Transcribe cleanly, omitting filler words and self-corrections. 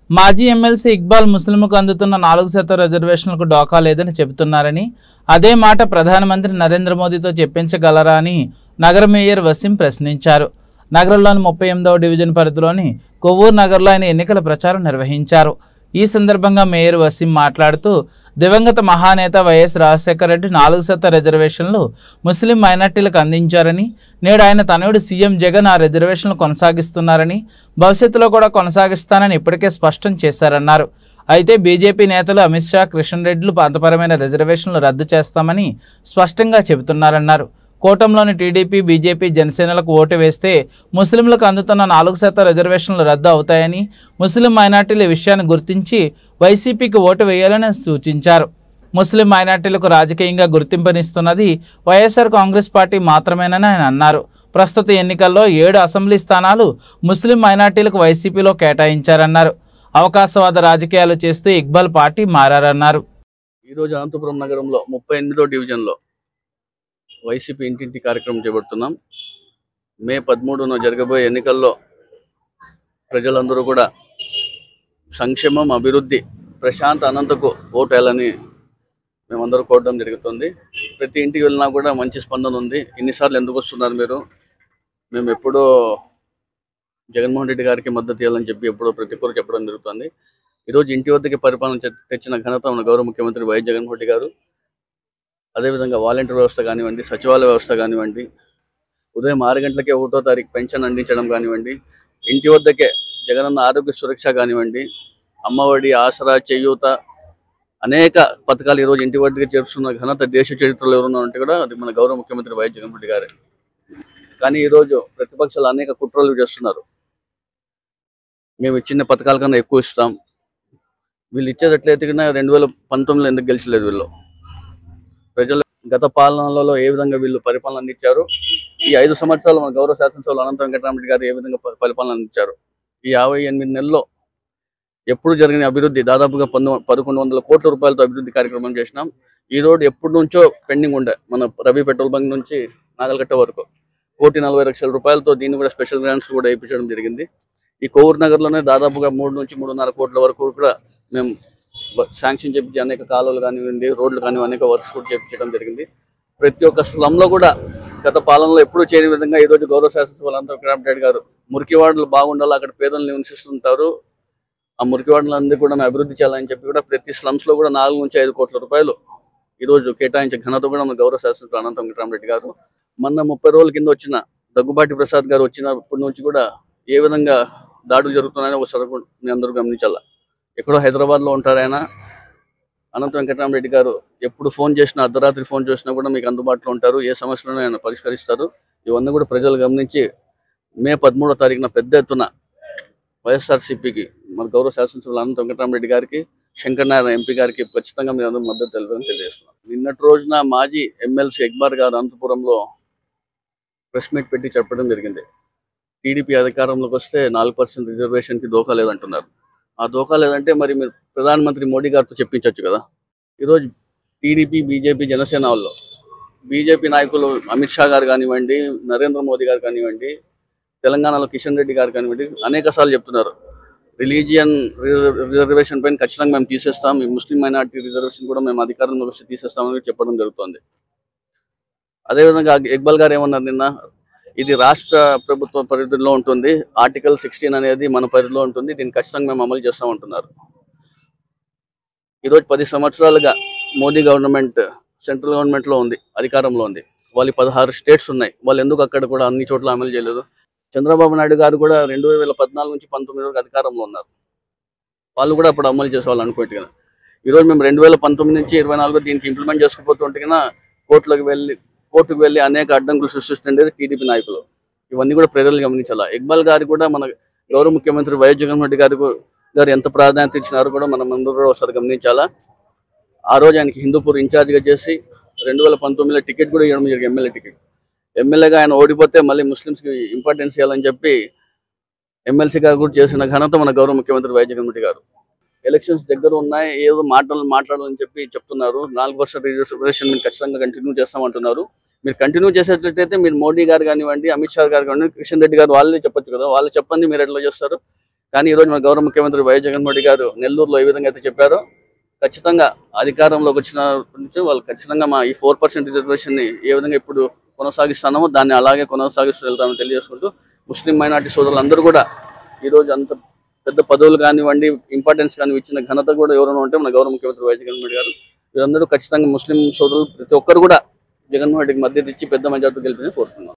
మాజీ ఎమ్మెల్సీ ఇక్బాల్ ముస్లింకు అందుతున్న 4% రిజర్వేషన్లకు డోకా లేదని చెబుతున్నారని, అదే మాట ప్రధానమంత్రి నరేంద్ర మోదీతో చెప్పించగలరా అని నగర మేయర్ వసీం ప్రశ్నించారు. నగరంలోని 38వ డివిజన్ పరిధిలోని కొవ్వూరు నగర్లో ఆయన ఎన్నికల ప్రచారం నిర్వహించారు. ఈ సందర్భంగా మేయర్ వసీం మాట్లాడుతూ, దివంగత మహానేత వైఎస్ రాజశేఖర రెడ్డి 4% రిజర్వేషన్లు ముస్లిం మైనార్టీలకు అందించారని, నేడు ఆయన తనయుడు సీఎం జగన్ ఆ రిజర్వేషన్లు కొనసాగిస్తున్నారని, భవిష్యత్తులో కూడా కొనసాగిస్తానని ఇప్పటికే స్పష్టం చేశారన్నారు. అయితే బీజేపీ నేతలు అమిత్ షా, కిషన్ రెడ్డిలు మతపరమైన రిజర్వేషన్లు రద్దు చేస్తామని స్పష్టంగా చెబుతున్నారన్నారు. కూటమిలోని టీడీపీ, బీజేపీ, జనసేనలకు ఓటు వేస్తే ముస్లింలకు అందుతున్న 4% రిజర్వేషన్లు రద్దు అవుతాయని, ముస్లిం మైనార్టీల విషయాన్ని గుర్తించి వైసీపీకి ఓటు వేయాలని సూచించారు. ముస్లిం మైనార్టీలకు రాజకీయంగా గుర్తింపునిస్తున్నది వైఎస్ఆర్ కాంగ్రెస్ పార్టీ మాత్రమేనని ఆయన అన్నారు. ప్రస్తుత ఎన్నికల్లో 7 అసెంబ్లీ స్థానాలు ముస్లిం మైనార్టీలకు వైసీపీలో కేటాయించారన్నారు. అవకాశవాద రాజకీయాలు చేస్తూ ఇక్బాల్ పార్టీ మారారన్నారు. ఈరోజు అనంతపురం నగరంలో 38వ డివిజన్లో వైసీపీ ఇంటింటి కార్యక్రమం చేపడుతున్నాం. మే 13న జరగబోయే ఎన్నికల్లో ప్రజలందరూ కూడా సంక్షేమం, అభివృద్ధి, ప్రశాంత అనంతకు ఓటేయాలని మేమందరూ కోరడం జరుగుతుంది. ప్రతి ఇంటికి వెళ్ళినా కూడా మంచి స్పందన ఉంది. ఇన్నిసార్లు ఎందుకు వస్తున్నారు మీరు? మేము ఎప్పుడో జగన్మోహన్ రెడ్డి గారికి మద్దతు ఇవ్వాలని చెప్పి ఎప్పుడో ప్రతి ఒక్కరు చెప్పడం జరుగుతుంది. ఈరోజు ఇంటి వద్దకి పరిపాలన తెచ్చిన ఘనత మన గౌరవ ముఖ్యమంత్రి వైఎస్ జగన్మోహన్ రెడ్డి గారు. అదేవిధంగా వాలంటీర్ వ్యవస్థ కానివ్వండి, సచివాలయ వ్యవస్థ కానివ్వండి, ఉదయం 6 గంటలకే 1వ తారీఖు పెన్షన్ అందించడం కానివ్వండి, ఇంటి వద్దకే జగనన్న ఆరోగ్య సురక్ష కానివ్వండి, అమ్మఒడి, ఆసరా, చేయూత, అనేక పథకాలు ఈరోజు ఇంటి వద్దకే చేరుస్తున్న ఘనత దేశ చరిత్రలో ఎవరున్నా అంటే కూడా అది మన గౌరవ ముఖ్యమంత్రి వైఎస్ జగన్మోహన్ రెడ్డి గారే. కానీ ఈరోజు ప్రతిపక్షాలు అనేక కుట్రలు చేస్తున్నారు. మేము ఇచ్చిన పథకాల కన్నా ఎక్కువ ఇస్తాం, వీళ్ళు ఇచ్చేటట్లయితే కన్నా 2019లో ఎందుకు గెలిచలేదు వీళ్ళు? ప్రజలు గత పాలనలలో ఏ విధంగా వీళ్ళు పరిపాలన అందించారు, ఈ 5 సంవత్సరాలు మన గౌరవ శాసనసభ్యులు అనంత వెంకటరామరెడ్డి గారు ఏ విధంగా పరిపాలన అందించారు, ఈ 58 నెలల్లో ఎప్పుడు జరిగిన అభివృద్ధి దాదాపుగా 1100 కోట్ల రూపాయలతో అభివృద్ధి కార్యక్రమం చేసినాం. ఈ రోడ్డు ఎప్పటి నుంచో పెండింగ్ ఉండే, మన రవి పెట్రోల్ బంక్ నుంచి నాగల్కట్ట వరకు 1,40,00,000 రూపాయలతో దీన్ని కూడా స్పెషల్ గ్రాంట్స్ కూడా ఇప్పించడం జరిగింది. ఈ కొవ్వూరు నగర్లోనే దాదాపుగా 3 నుంచి 3.5 కోట్ల వరకు కూడా మేము శాంక్షన్ చేయించి అనేక కాలువలు కానివ్వండి, రోడ్లు కానివ్వండి, అనేక వర్క్స్ కూడా చేయించడం జరిగింది. ప్రతి ఒక్క స్లంలో కూడా గత పాలనలో ఎప్పుడూ చేయని విధంగా ఈరోజు గౌరవ శాసనసభ్యులు అనంత వెంకటరామరెడ్డి గారు మురికివాడలు బాగుండాలి, అక్కడ పేదలు నివసిస్తుంటారు, ఆ మురికివాడలందరూ కూడా అభివృద్ధి చేయాలని చెప్పి కూడా ప్రతి స్లమ్స్లో కూడా 4 నుంచి 5 కోట్ల రూపాయలు ఈరోజు కేటాయించే ఘనత కూడా మన గౌరవ శాసనసభ్యులు అనంత వెంకటరామరెడ్డి గారు. మొన్న 30 రోజుల కింద వచ్చిన దగ్గుబాటి ప్రసాద్ గారు వచ్చినప్పటి నుంచి కూడా ఏ విధంగా దాడులు జరుగుతున్నాయని ఒకసారి మీ అందరూ గమనించాల. ఎక్కడో హైదరాబాద్లో ఉంటారు ఆయన. అనంత వెంకటరామరెడ్డి గారు ఎప్పుడు ఫోన్ చేసినా, అర్ధరాత్రి ఫోన్ చేసినా కూడా మీకు అందుబాటులో ఉంటారు, ఏ సమస్యలను ఆయన పరిష్కరిస్తారు. ఇవన్నీ కూడా ప్రజలు గమనించి మే 13వ తారీఖున పెద్ద ఎత్తున వైఎస్ఆర్సీపీకి మన గౌరవ శాసనసభ్యులు అనంత వెంకటరామరెడ్డి గారికి, శంకర్ నారాయణ ఎంపీ గారికి ఖచ్చితంగా మీరు అందరూ మద్దతు తెలుపుదని తెలియజేస్తున్నాం. నిన్నటి రోజున మాజీ ఎమ్మెల్సీ ఇక్బాల్ గారు అనంతపురంలో ప్రెస్ మీట్ పెట్టి చెప్పడం జరిగింది. టీడీపీ అధికారంలోకి వస్తే 4% రిజర్వేషన్కి దోఖా లేదంటున్నారు. ఆ దోఖా లేదంటే మరి మీరు ప్రధానమంత్రి మోడీ గారితో చెప్పించవచ్చు కదా. ఈరోజు టీడీపీ, బీజేపీ, జనసేన వాళ్ళు, బీజేపీ నాయకులు అమిత్ షా గారు కానివ్వండి, నరేంద్ర మోదీ గారు కానివ్వండి, తెలంగాణలో కిషన్ రెడ్డి గారు కానివ్వండి, అనేక సార్లు చెప్తున్నారు రిలీజియన్ రిజర్వేషన్ పైన ఖచ్చితంగా మేము తీసేస్తాం, ఈ ముస్లిం మైనార్టీ రిజర్వేషన్ కూడా మేము అధికారంలోకి వస్తే తీసేస్తామని చెప్పడం జరుగుతుంది. అదేవిధంగా ఇక్బాల్ గారు ఏమన్నారు నిన్న, ఇది రాష్ట్ర ప్రభుత్వ పరిధిలో ఉంటుంది, ఆర్టికల్ 16 అనేది మన పరిధిలో ఉంటుంది, దీన్ని ఖచ్చితంగా మేము అమలు చేస్తామంటున్నారు. ఈరోజు 10 సంవత్సరాలుగా మోదీ గవర్నమెంట్ సెంట్రల్ గవర్నమెంట్లో ఉంది, అధికారంలో ఉంది. వాళ్ళు 16 స్టేట్స్ ఉన్నాయి, వాళ్ళు ఎందుకు అక్కడ కూడా అన్ని చోట్ల అమలు చేయలేదు? చంద్రబాబు నాయుడు గారు కూడా 2014 నుంచి 19 వరకు అధికారంలో ఉన్నారు, వాళ్ళు కూడా అప్పుడు అమలు చేసేవాళ్ళు అనుకోండి కదా. ఈరోజు మేము 2019 నుంచి 24 దీనికి ఇంప్లిమెంట్ చేసుకుపోతుంటే కన్నా కోర్టుకు వెళ్ళి అనేక అడ్డంకులు సృష్టిస్తుండేది టీడీపీ నాయకులు. ఇవన్నీ కూడా ప్రజలు గమనించాలా. ఇక్బాల్ గారు కూడా మన గౌరవ ముఖ్యమంత్రి వైఎస్ జగన్మోహన్ రెడ్డి గారు ఎంత ప్రాధాన్యత ఇచ్చినారో కూడా మనం అందరూ కూడా ఒకసారి గమనించాలా. ఆ రోజు ఆయనకి హిందూపూర్ ఇన్ఛార్జ్గా చేసి 2019లో టికెట్ కూడా ఇవ్వడం జరిగింది, ఎమ్మెల్యే టికెట్. ఎమ్మెల్యేగా ఆయన ఓడిపోతే మళ్ళీ ముస్లిమ్స్కి ఇంపార్టెన్స్ ఇవ్వాలని చెప్పి ఎమ్మెల్సీగా కూడా చేసిన ఘనత మన గౌరవ ముఖ్యమంత్రి వైఎస్ జగన్మోహన్ రెడ్డి గారు. ఎలక్షన్స్ దగ్గర ఉన్నాయి, ఏదో మాట్లాడాలని చెప్పి చెప్తున్నారు. 4% రిజర్వేషన్ మీరు ఖచ్చితంగా కంటిన్యూ చేస్తామంటున్నారు. మీరు కంటిన్యూ చేసేటట్టయితే మీరు మోడీ గారు కానివ్వండి, అమిత్ షా గారు కానివ్వండి, కిషన్ రెడ్డి గారు వాళ్ళే చెప్పొచ్చు కదా, వాళ్ళు చెప్పండి మీరు ఎట్లా చేస్తారు? కానీ ఈరోజు మన గౌరవ ముఖ్యమంత్రి వైఎస్ జగన్మోహన్ రెడ్డి గారు నెల్లూరులో ఏ విధంగా అయితే చెప్పారో ఖచ్చితంగా అధికారంలోకి వచ్చిన నుంచి వాళ్ళు ఖచ్చితంగా మా ఈ 4% రిజర్వేషన్ని ఏ విధంగా ఇప్పుడు కొనసాగిస్తున్నామో దాన్ని అలాగే కొనసాగిస్తూ వెళ్తామని తెలియజేసుకుంటూ ముస్లిం మైనార్టీ సోదరులందరూ కూడా ఈరోజు అంత పెద్ద పదవులు కానివ్వండి ఇంపార్టెన్స్ కానీ ఇచ్చిన ఘనత కూడా ఎవరైనా ఉంటే మన గౌరవ ముఖ్యమంత్రి వైఎస్ జగన్మోహన్ రెడ్డి గారు. వీరందరూ ఖచ్చితంగా ముస్లిం సోదరులు ప్రతి ఒక్కరు కూడా జగన్మోహన్ రెడ్డికి మద్దతు ఇచ్చి పెద్ద మెజార్టీ గెలిపిందని కోరుతున్నాం.